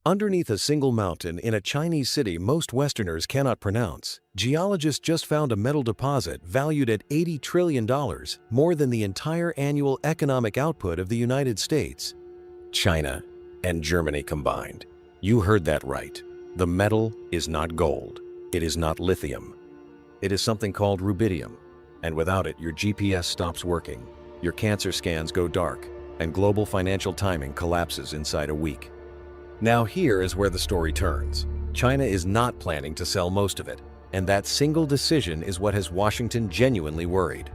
Underneath a single mountain in a Chinese city most Westerners cannot pronounce, geologists just found a metal deposit valued at $80 trillion, more than the entire annual economic output of the United States, China, and Germany combined. You heard that right. The metal is not gold. It is not lithium. It is something called rubidium, and without it, your GPS stops working, your cancer scans go dark, and global financial timing collapses inside a week. Now here is where the story turns. China is not planning to sell most of it, and that single decision is what has Washington genuinely worried.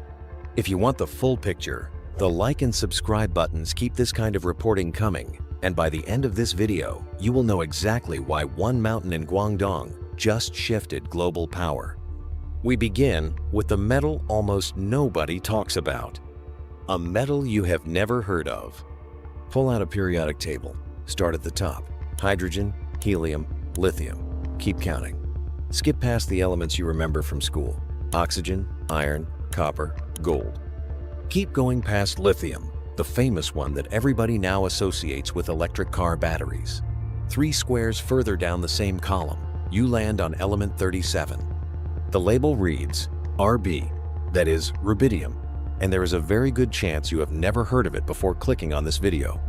If you want the full picture, the like and subscribe buttons keep this kind of reporting coming, and by the end of this video, you will know exactly why one mountain in Guangdong just shifted global power. We begin with the metal almost nobody talks about. A metal you have never heard of. Pull out a periodic table. Start at the top. Hydrogen, helium, lithium. Keep counting. Skip past the elements you remember from school. Oxygen, iron, copper, gold. Keep going past lithium, the famous one that everybody now associates with electric car batteries. 3 squares further down the same column, you land on element 37. The label reads RB, that is rubidium, and there is a very good chance you have never heard of it before clicking on this video.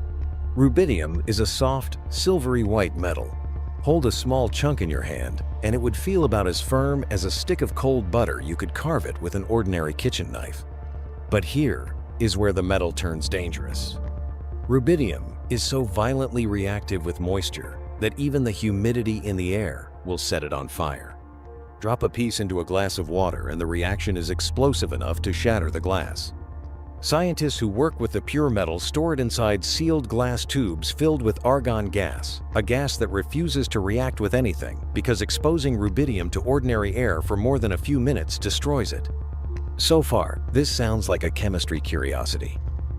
Rubidium is a soft, silvery white metal. Hold a small chunk in your hand, and it would feel about as firm as a stick of cold butter. You could carve it with an ordinary kitchen knife. But here is where the metal turns dangerous. Rubidium is so violently reactive with moisture that even the humidity in the air will set it on fire. Drop a piece into a glass of water and the reaction is explosive enough to shatter the glass. Scientists who work with the pure metal store it inside sealed glass tubes filled with argon gas, a gas that refuses to react with anything because exposing rubidium to ordinary air for more than a few minutes destroys it. So far, this sounds like a chemistry curiosity.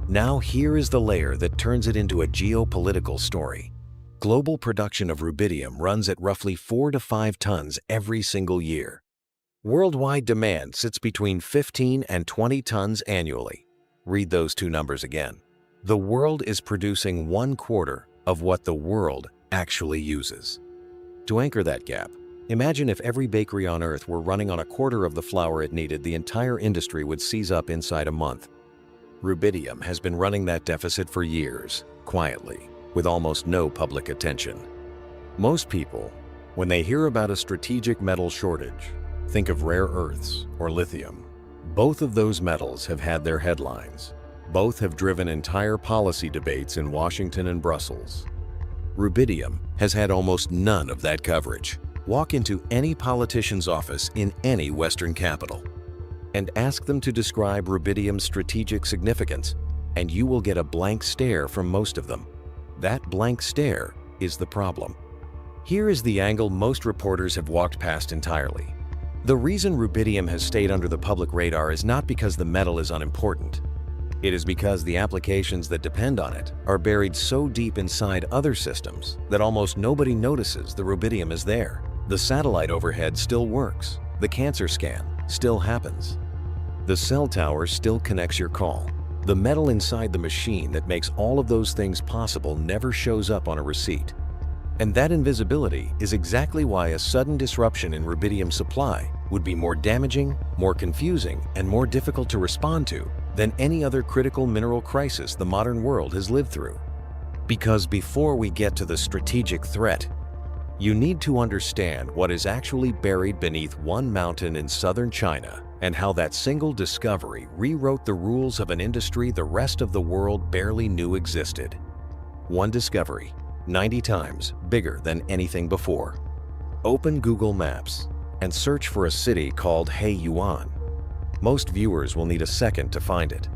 Now here is the layer that turns it into a geopolitical story. Global production of rubidium runs at roughly 4 to 5 tons every single year. Worldwide demand sits between 15 and 20 tons annually. Read those 2 numbers again. The world is producing 1/4 of what the world actually uses. To anchor that gap, imagine if every bakery on Earth were running on 1/4 of the flour it needed, the entire industry would seize up inside a month. Rubidium has been running that deficit for years, quietly, with almost no public attention. Most people, when they hear about a strategic metal shortage, think of rare earths or lithium. Both of those metals have had their headlines. Both have driven entire policy debates in Washington and Brussels. Rubidium has had almost none of that coverage. Walk into any politician's office in any Western capital and ask them to describe rubidium's strategic significance, and you will get a blank stare from most of them. That blank stare is the problem. Here is the angle most reporters have walked past entirely. The reason rubidium has stayed under the public radar is not because the metal is unimportant. It is because the applications that depend on it are buried so deep inside other systems that almost nobody notices the rubidium is there. The satellite overhead still works. The cancer scan still happens. The cell tower still connects your call. The metal inside the machine that makes all of those things possible never shows up on a receipt. And that invisibility is exactly why a sudden disruption in rubidium supply would be more damaging, more confusing, and more difficult to respond to than any other critical mineral crisis the modern world has lived through. Because before we get to the strategic threat, you need to understand what is actually buried beneath one mountain in southern China and how that single discovery rewrote the rules of an industry the rest of the world barely knew existed. One discovery, 90 times bigger than anything before. Open Google Maps and search for a city called Heiyuan. Most viewers will need a second to find it.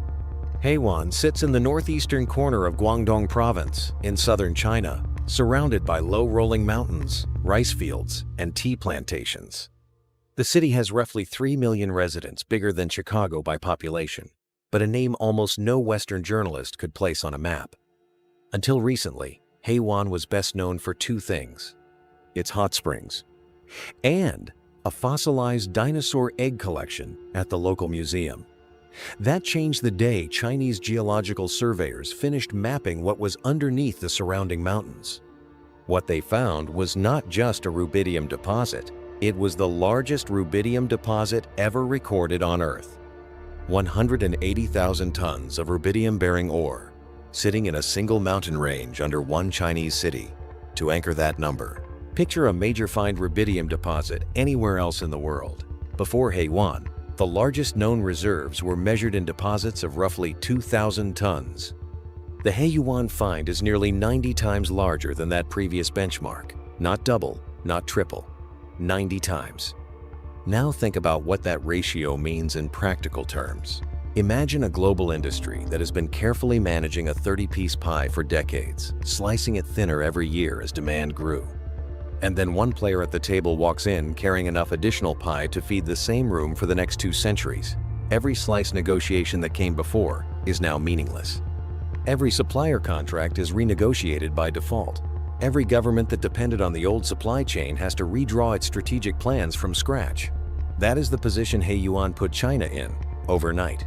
Heiyuan sits in the northeastern corner of Guangdong Province in southern China, surrounded by low-rolling mountains, rice fields, and tea plantations. The city has roughly 3 million residents, bigger than Chicago by population, but a name almost no Western journalist could place on a map. Until recently, Heiyuan was best known for 2 things: its hot springs and a fossilized dinosaur egg collection at the local museum. That changed the day Chinese geological surveyors finished mapping what was underneath the surrounding mountains. What they found was not just a rubidium deposit, it was the largest rubidium deposit ever recorded on Earth. 180,000 tons of rubidium-bearing ore, sitting in a single mountain range under one Chinese city. To anchor that number, picture a major find rubidium deposit anywhere else in the world. Before Haiyuan, the largest known reserves were measured in deposits of roughly 2,000 tons. The Haiyuan find is nearly 90 times larger than that previous benchmark. Not double, not triple, 90 times. Now think about what that ratio means in practical terms. Imagine a global industry that has been carefully managing a 30-piece pie for decades, slicing it thinner every year as demand grew. And then one player at the table walks in carrying enough additional pie to feed the same room for the next 2 centuries. Every slice negotiation that came before is now meaningless. Every supplier contract is renegotiated by default. Every government that depended on the old supply chain has to redraw its strategic plans from scratch. That is the position Haiyuan put China in, overnight.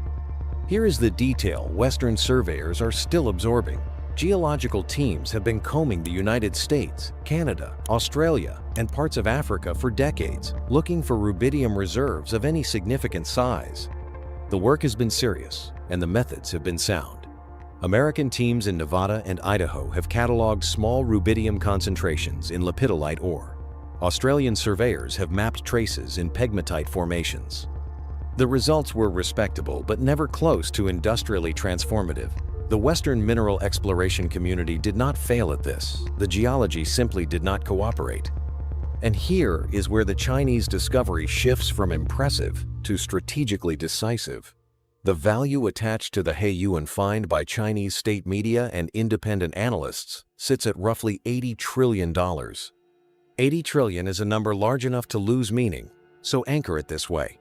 Here is the detail Western surveyors are still absorbing. Geological teams have been combing the United States, Canada, Australia, and parts of Africa for decades, looking for rubidium reserves of any significant size. The work has been serious, and the methods have been sound. American teams in Nevada and Idaho have cataloged small rubidium concentrations in lepidolite ore. Australian surveyors have mapped traces in pegmatite formations. The results were respectable but never close to industrially transformative. The Western mineral exploration community did not fail at this. The geology simply did not cooperate. And here is where the Chinese discovery shifts from impressive to strategically decisive. The value attached to the Haiyuan find by Chinese state media and independent analysts sits at roughly $80 trillion. 80 trillion is a number large enough to lose meaning, so anchor it this way.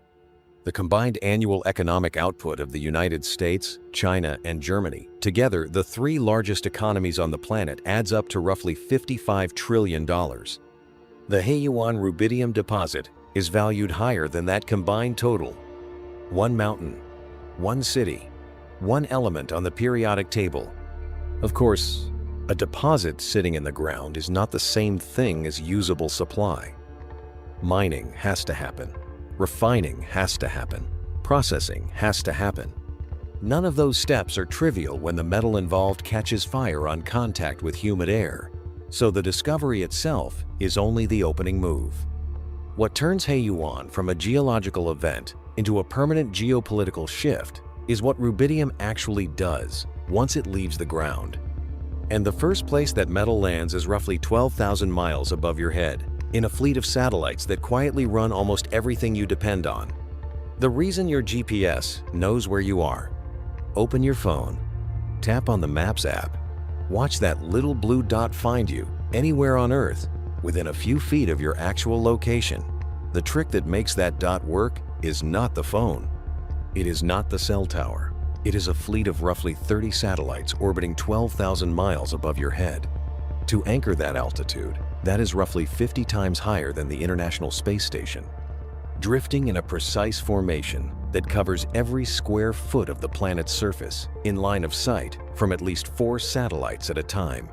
The combined annual economic output of the United States, China, and Germany, together the 3 largest economies on the planet, adds up to roughly $55 trillion. The Haiyuan rubidium deposit is valued higher than that combined total. One mountain, one city, one element on the periodic table. Of course, a deposit sitting in the ground is not the same thing as usable supply. Mining has to happen. Refining has to happen. Processing has to happen. None of those steps are trivial when the metal involved catches fire on contact with humid air, so the discovery itself is only the opening move. What turns Haiyuan from a geological event into a permanent geopolitical shift is what rubidium actually does once it leaves the ground. And the first place that metal lands is roughly 12,000 miles above your head, in a fleet of satellites that quietly run almost everything you depend on. The reason your GPS knows where you are. Open your phone, tap on the Maps app, watch that little blue dot find you anywhere on Earth within a few feet of your actual location. The trick that makes that dot work is not the phone. It is not the cell tower. It is a fleet of roughly 30 satellites orbiting 12,000 miles above your head. To anchor that altitude, that is roughly 50 times higher than the International Space Station. Drifting in a precise formation that covers every square foot of the planet's surface in line of sight from at least 4 satellites at a time.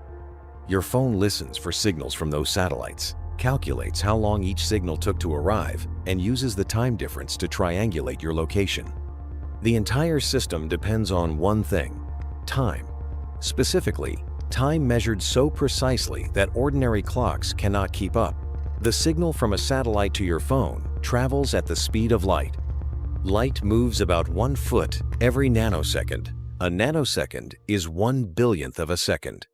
Your phone listens for signals from those satellites, calculates how long each signal took to arrive, and uses the time difference to triangulate your location. The entire system depends on one thing: time. Specifically, time measured so precisely that ordinary clocks cannot keep up. The signal from a satellite to your phone travels at the speed of light. Light moves about 1 foot every nanosecond. A nanosecond is 1/1000th of a second.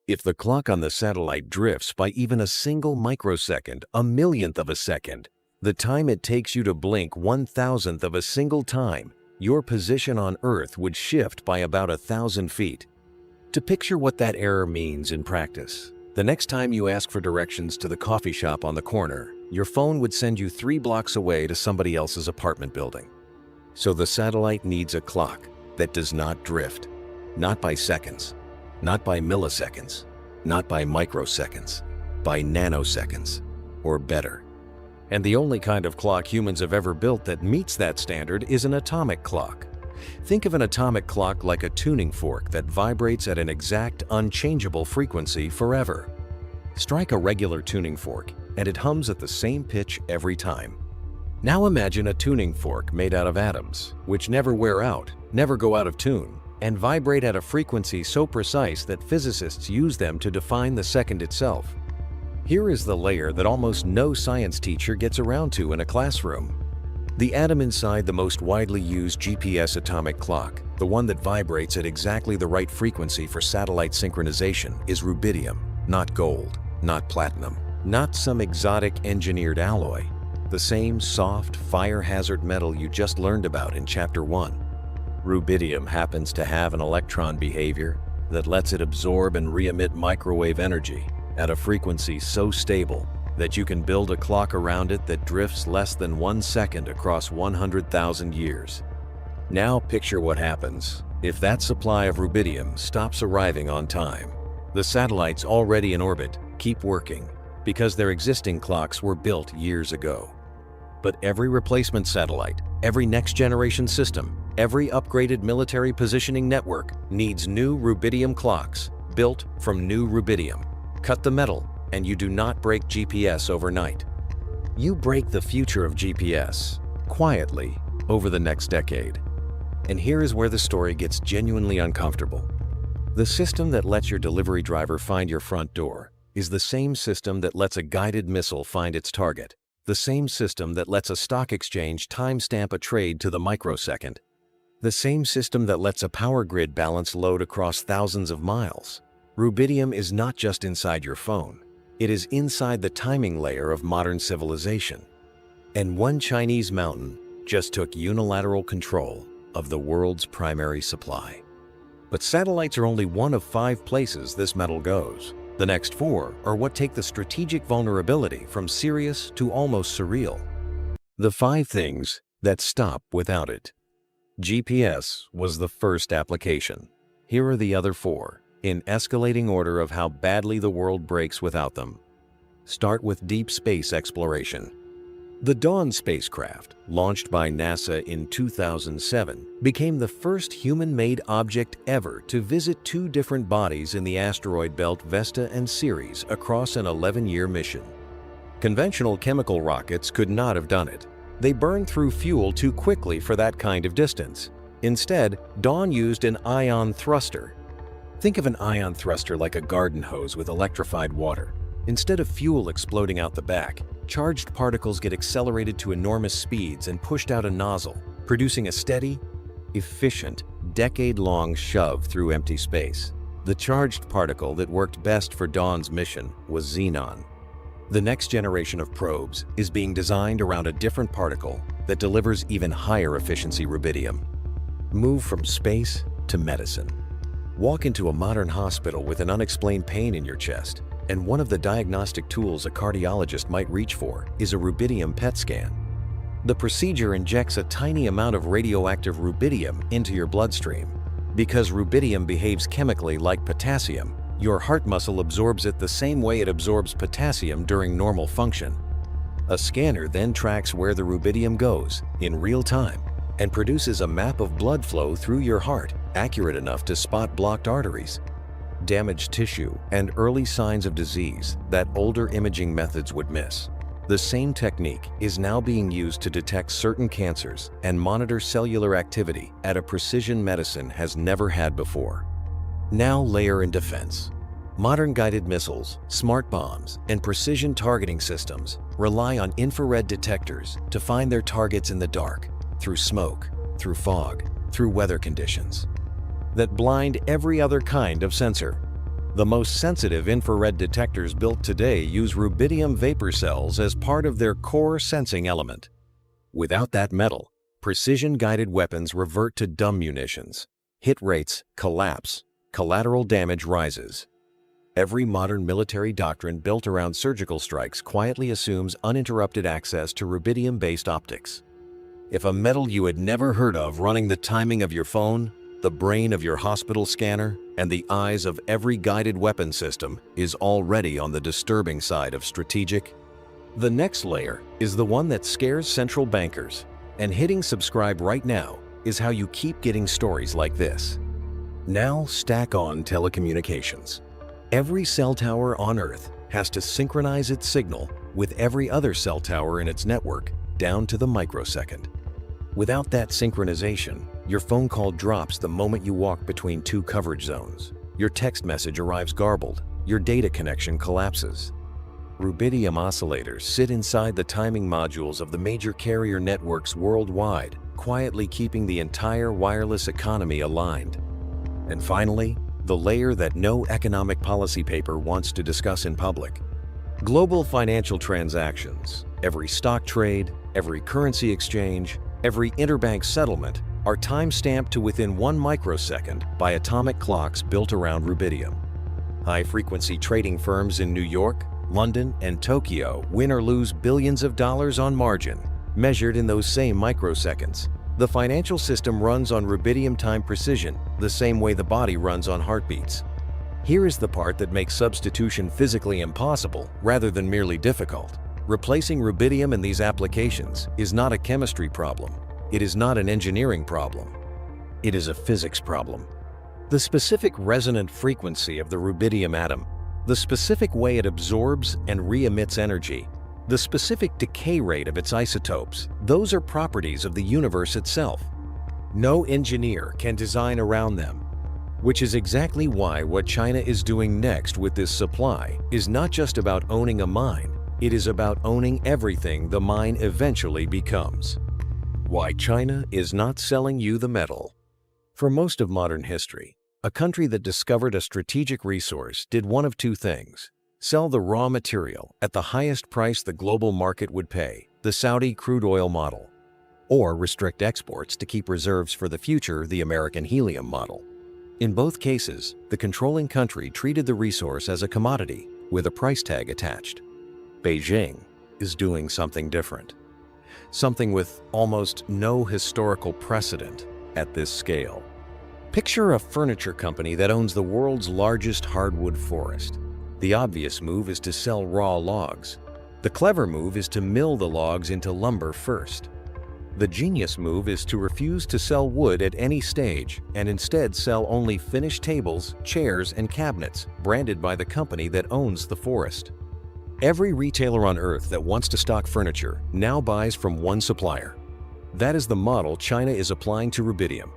If the clock on the satellite drifts by even a single microsecond, a millionth of a second, the time it takes you to blink 1,000th of a single time, your position on Earth would shift by about 1,000 feet. To picture what that error means in practice, the next time you ask for directions to the coffee shop on the corner, your phone would send you 3 blocks away to somebody else's apartment building. So the satellite needs a clock that does not drift, not by seconds, not by milliseconds, not by microseconds, by nanoseconds, or better. And the only kind of clock humans have ever built that meets that standard is an atomic clock. Think of an atomic clock like a tuning fork that vibrates at an exact, unchangeable frequency forever. Strike a regular tuning fork, and it hums at the same pitch every time. Now imagine a tuning fork made out of atoms, which never wear out, never go out of tune, and vibrate at a frequency so precise that physicists use them to define the second itself. Here is the layer that almost no science teacher gets around to in a classroom. The atom inside the most widely used GPS atomic clock, the one that vibrates at exactly the right frequency for satellite synchronization, is rubidium, not gold, not platinum, not some exotic engineered alloy. The same soft, fire hazard metal you just learned about in Chapter 1. Rubidium happens to have an electron behavior that lets it absorb and re-emit microwave energy at a frequency so stable that you can build a clock around it that drifts less than 1 second across 100,000 years. Now picture what happens if that supply of rubidium stops arriving on time. The satellites already in orbit keep working because their existing clocks were built years ago. But every replacement satellite, every next-generation system, every upgraded military positioning network needs new rubidium clocks built from new rubidium. Cut the metal, and you do not break GPS overnight. You break the future of GPS quietly over the next decade. And here is where the story gets genuinely uncomfortable. The system that lets your delivery driver find your front door is the same system that lets a guided missile find its target, the same system that lets a stock exchange timestamp a trade to the microsecond, the same system that lets a power grid balance load across thousands of miles. Rubidium is not just inside your phone. It is inside the timing layer of modern civilization. And one Chinese mountain just took unilateral control of the world's primary supply. But satellites are only one of 5 places this metal goes. The next 4 are what take the strategic vulnerability from serious to almost surreal. The 5 things that stop without it. GPS was the first application. Here are the other 4, in escalating order of how badly the world breaks without them. Start with deep space exploration. The Dawn spacecraft, launched by NASA in 2007, became the first human-made object ever to visit 2 different bodies in the asteroid belt Vesta and Ceres across an 11-year mission. Conventional chemical rockets could not have done it. They burned through fuel too quickly for that kind of distance. Instead, Dawn used an ion thruster. Think of an ion thruster like a garden hose with electrified water. Instead of fuel exploding out the back, charged particles get accelerated to enormous speeds and pushed out a nozzle, producing a steady, efficient, decade-long shove through empty space. The charged particle that worked best for Dawn's mission was xenon. The next generation of probes is being designed around a different particle that delivers even higher efficiency rubidium. Move from space to medicine. Walk into a modern hospital with an unexplained pain in your chest, and one of the diagnostic tools a cardiologist might reach for is a rubidium PET scan. The procedure injects a tiny amount of radioactive rubidium into your bloodstream. Because rubidium behaves chemically like potassium, your heart muscle absorbs it the same way it absorbs potassium during normal function. A scanner then tracks where the rubidium goes in real time and produces a map of blood flow through your heart, accurate enough to spot blocked arteries, damaged tissue, and early signs of disease that older imaging methods would miss. The same technique is now being used to detect certain cancers and monitor cellular activity at a precision medicine has never had before. Now layer in defense. Modern guided missiles, smart bombs, and precision targeting systems rely on infrared detectors to find their targets in the dark, through smoke, through fog, through weather conditions that blind every other kind of sensor. The most sensitive infrared detectors built today use rubidium vapor cells as part of their core sensing element. Without that metal, precision-guided weapons revert to dumb munitions. Hit rates collapse, collateral damage rises. Every modern military doctrine built around surgical strikes quietly assumes uninterrupted access to rubidium-based optics. If a metal you had never heard of running the timing of your phone, the brain of your hospital scanner, and the eyes of every guided weapon system is already on the disturbing side of strategic. The next layer is the one that scares central bankers, and hitting subscribe right now is how you keep getting stories like this. Now stack on telecommunications. Every cell tower on Earth has to synchronize its signal with every other cell tower in its network down to the microsecond. Without that synchronization, your phone call drops the moment you walk between two coverage zones. Your text message arrives garbled. Your data connection collapses. Rubidium oscillators sit inside the timing modules of the major carrier networks worldwide, quietly keeping the entire wireless economy aligned. And finally, the layer that no economic policy paper wants to discuss in public. Global financial transactions, every stock trade, every currency exchange, every interbank settlement are time-stamped to within 1 microsecond by atomic clocks built around rubidium. High-frequency trading firms in New York, London, and Tokyo win or lose billions of dollars on margin, measured in those same microseconds. The financial system runs on rubidium time precision, the same way the body runs on heartbeats. Here is the part that makes substitution physically impossible rather than merely difficult. Replacing rubidium in these applications is not a chemistry problem. It is not an engineering problem. It is a physics problem. The specific resonant frequency of the rubidium atom, the specific way it absorbs and re-emits energy, the specific decay rate of its isotopes, those are properties of the universe itself. No engineer can design around them. Which is exactly why what China is doing next with this supply is not just about owning a mine, it is about owning everything the mine eventually becomes. Why China is not selling you the metal. For most of modern history, a country that discovered a strategic resource did one of two things: sell the raw material at the highest price the global market would pay, the Saudi crude oil model, or restrict exports to keep reserves for the future, the American helium model. In both cases, the controlling country treated the resource as a commodity with a price tag attached. Beijing is doing something different. Something with almost no historical precedent at this scale. Picture a furniture company that owns the world's largest hardwood forest. The obvious move is to sell raw logs. The clever move is to mill the logs into lumber first. The genius move is to refuse to sell wood at any stage and instead sell only finished tables, chairs, and cabinets branded by the company that owns the forest. Every retailer on Earth that wants to stock furniture now buys from one supplier. That is the model China is applying to rubidium.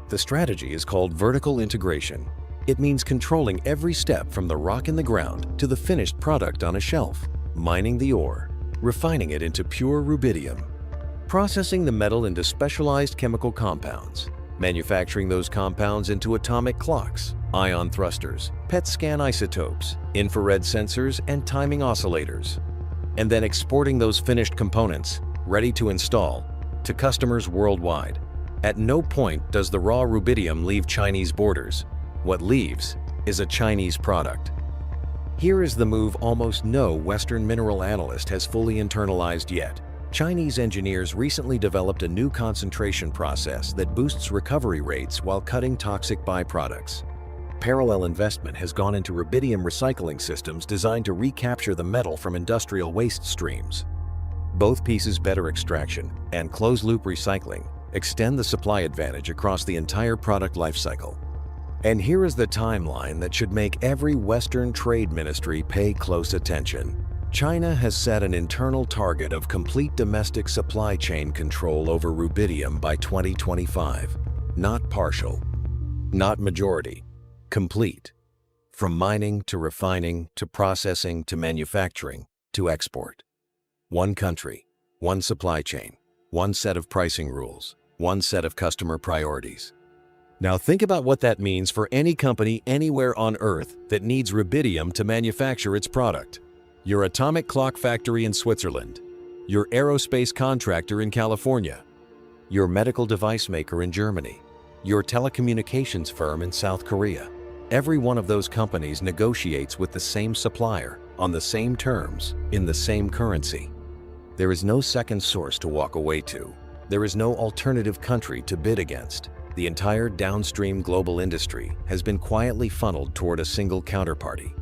The strategy is called vertical integration. It means controlling every step from the rock in the ground to the finished product on a shelf, mining the ore, refining it into pure rubidium, processing the metal into specialized chemical compounds, manufacturing those compounds into atomic clocks, ion thrusters, PET scan isotopes, infrared sensors, and timing oscillators, and then exporting those finished components, ready to install, to customers worldwide. At no point does the raw rubidium leave Chinese borders. What leaves is a Chinese product. Here is the move almost no Western mineral analyst has fully internalized yet. Chinese engineers recently developed a new concentration process that boosts recovery rates while cutting toxic byproducts. Parallel investment has gone into rubidium recycling systems designed to recapture the metal from industrial waste streams. Both pieces, better extraction and closed-loop recycling, extend the supply advantage across the entire product lifecycle. And here is the timeline that should make every Western trade ministry pay close attention. China has set an internal target of complete domestic supply chain control over rubidium by 2025. Not partial, not majority, complete. From mining to refining to processing to manufacturing to export. One country, one supply chain, one set of pricing rules, one set of customer priorities. Now think about what that means for any company anywhere on Earth that needs rubidium to manufacture its product. Your atomic clock factory in Switzerland, your aerospace contractor in California, your medical device maker in Germany, your telecommunications firm in South Korea. Every one of those companies negotiates with the same supplier, on the same terms, in the same currency. There is no second source to walk away to. There is no alternative country to bid against. The entire downstream global industry has been quietly funneled toward a single counterparty.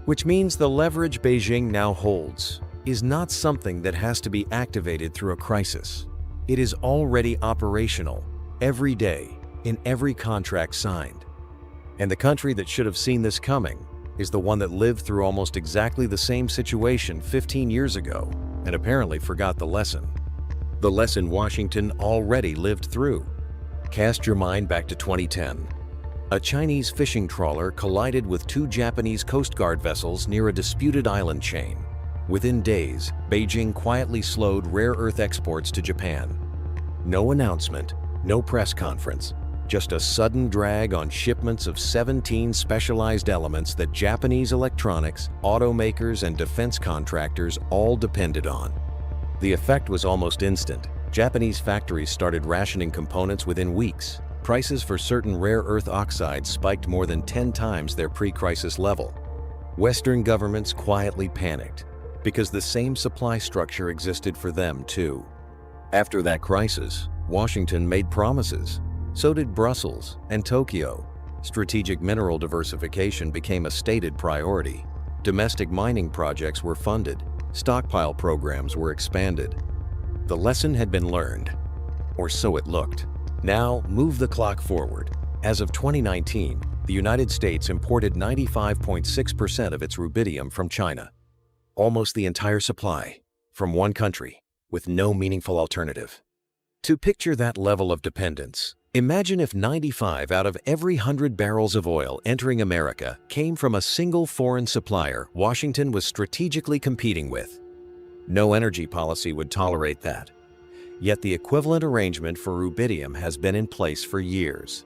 Which means the leverage Beijing now holds is not something that has to be activated through a crisis. It is already operational, every day, in every contract signed. And the country that should have seen this coming is the one that lived through almost exactly the same situation 15 years ago and apparently forgot the lesson. The lesson Washington already lived through. Cast your mind back to 2010. A Chinese fishing trawler collided with two Japanese Coast Guard vessels near a disputed island chain. Within days, Beijing quietly slowed rare earth exports to Japan. No announcement, no press conference, just a sudden drag on shipments of 17 specialized elements that Japanese electronics, automakers, and defense contractors all depended on. The effect was almost instant. Japanese factories started rationing components within weeks. Prices for certain rare earth oxides spiked more than 10 times their pre-crisis level. Western governments quietly panicked because the same supply structure existed for them too. After that crisis, Washington made promises. So did Brussels and Tokyo. Strategic mineral diversification became a stated priority. Domestic mining projects were funded. Stockpile programs were expanded. The lesson had been learned, or so it looked. Now, move the clock forward. As of 2019, the United States imported 95.6% of its rubidium from China. Almost the entire supply, from one country, with no meaningful alternative. To picture that level of dependence, imagine if 95 out of every 100 barrels of oil entering America came from a single foreign supplier Washington was strategically competing with. No energy policy would tolerate that. Yet the equivalent arrangement for rubidium has been in place for years.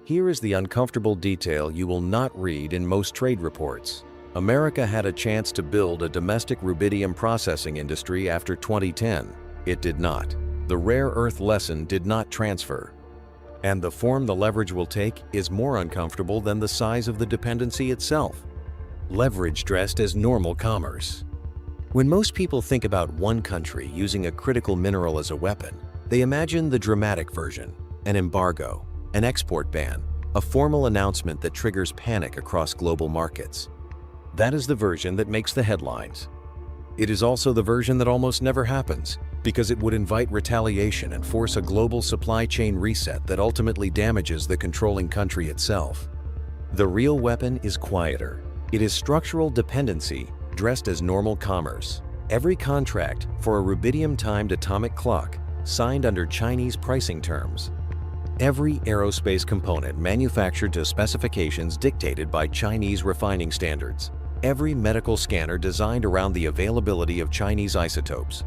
Here is the uncomfortable detail you will not read in most trade reports. America had a chance to build a domestic rubidium processing industry after 2010. It did not. The rare earth lesson did not transfer. And the form the leverage will take is more uncomfortable than the size of the dependency itself. Leverage dressed as normal commerce. When most people think about one country using a critical mineral as a weapon, they imagine the dramatic version, an embargo, an export ban, a formal announcement that triggers panic across global markets. That is the version that makes the headlines. It is also the version that almost never happens, because it would invite retaliation and force a global supply chain reset that ultimately damages the controlling country itself. The real weapon is quieter. It is structural dependency dressed as normal commerce. Every contract for a rubidium-timed atomic clock signed under Chinese pricing terms. Every aerospace component manufactured to specifications dictated by Chinese refining standards. Every medical scanner designed around the availability of Chinese isotopes.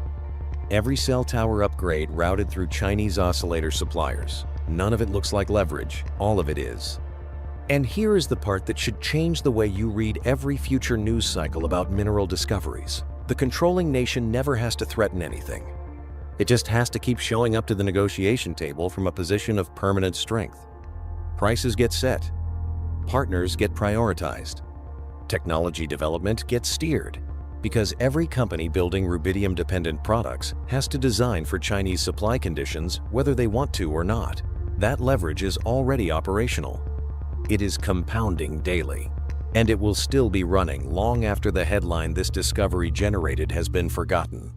Every cell tower upgrade routed through Chinese oscillator suppliers. None of it looks like leverage, all of it is. And here is the part that should change the way you read every future news cycle about mineral discoveries. The controlling nation never has to threaten anything. It just has to keep showing up to the negotiation table from a position of permanent strength. Prices get set. Partners get prioritized. Technology development gets steered. Because every company building rubidium-dependent products has to design for Chinese supply conditions whether they want to or not. That leverage is already operational. It is compounding daily. And it will still be running long after the headline this discovery generated has been forgotten.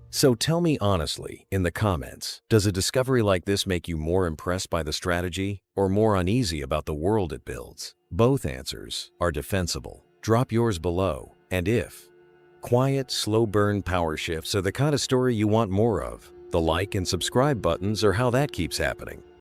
So tell me honestly in the comments, does a discovery like this make you more impressed by the strategy or more uneasy about the world it builds? Both answers are defensible. Drop yours below. And if quiet, slow burn power shifts are the kind of story you want more of, the like and subscribe buttons are how that keeps happening.